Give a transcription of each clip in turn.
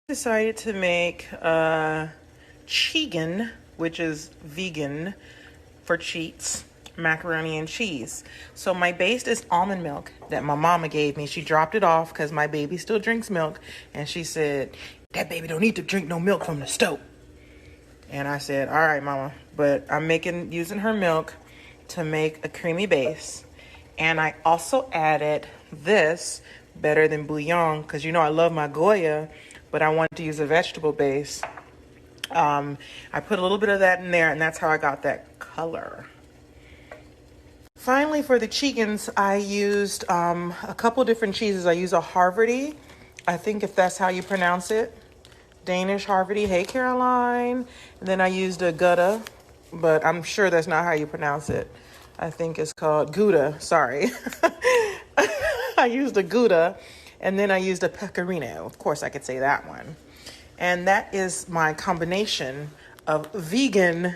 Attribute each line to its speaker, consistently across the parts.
Speaker 1: Decided to make chicken, which is vegan for cheats, macaroni and cheese. So my base is almond milk that my mama gave me. She dropped it off because my baby still drinks milk, and she said, that baby don't need to drink no milk from the stove. And I said, all right, mama, but I'm using her milk to make a creamy base. And I also added this better than bouillon because you know I love my Goya, but I wanted to use a vegetable base. I put a little bit of that in there, and that's how I got that color. Finally, for the chickens, I used a couple different cheeses. I used a Harvardy, I think if that's how you pronounce it. Danish Harvardy. Hey, Caroline. And then I used a Gouda, but I'm sure that's not how you pronounce it. I think it's called Gouda. Sorry. I used a Gouda, and then I used a Pecorino. Of course, I could say that one. And that is my combination of vegan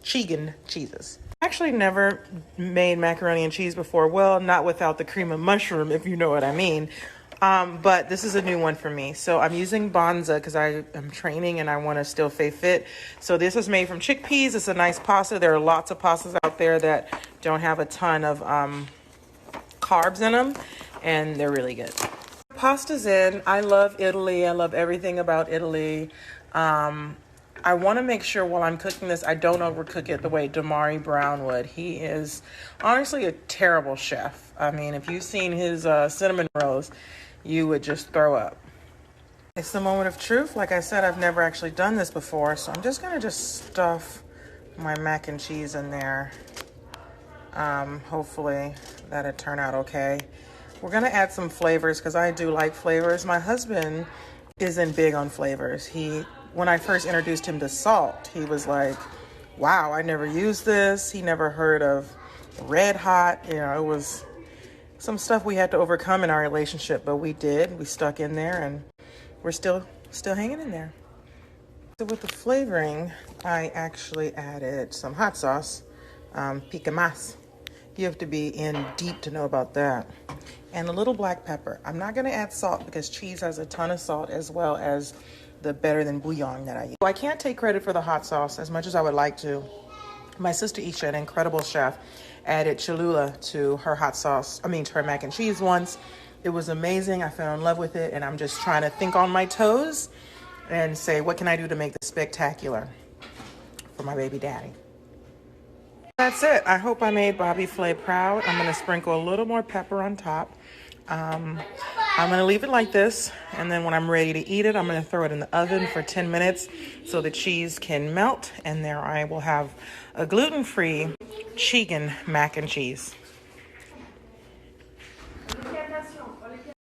Speaker 1: chicken cheeses. I actually never made macaroni and cheese before. Well, not without the cream of mushroom, if you know what I mean. But this is a new one for me. So I'm using Bonza because I am training and I want to still stay fit. So this is made from chickpeas. It's a nice pasta. There are lots of pastas out there that don't have a ton of carbs in them, and they're really good. Pasta's in. I love Italy. I love everything about Italy. I want to make sure while I'm cooking this, I don't overcook it the way Damari Brown would. He is honestly a terrible chef. I mean, if you've seen his cinnamon rolls, you would just throw up. It's the moment of truth. Like I said, I've never actually done this before, so I'm just going to stuff my mac and cheese in there. Hopefully that'll turn out okay. We're going to add some flavors because I do like flavors. My husband isn't big on flavors. When I first introduced him to salt, he was like, wow, I never used this. He never heard of Red Hot. You know, it was some stuff we had to overcome in our relationship, but we did. We stuck in there, and we're still hanging in there. So with the flavoring, I actually added some hot sauce, pica mas. You have to be in deep to know about that. And a little black pepper. I'm not going to add salt because cheese has a ton of salt, as well as the better than bouillon that I use. So I can't take credit for the hot sauce as much as I would like to. My sister Isha, an incredible chef, added Cholula to her to her mac and cheese once. It was amazing. I fell in love with it, and I'm just trying to think on my toes and say, what can I do to make this spectacular for my baby daddy? That's it. I hope I made Bobby Flay proud. I'm going to sprinkle a little more pepper on top. I'm going to leave it like this, and then when I'm ready to eat it, I'm going to throw it in the oven for 10 minutes so the cheese can melt, and there I will have a gluten-free chicken mac and cheese.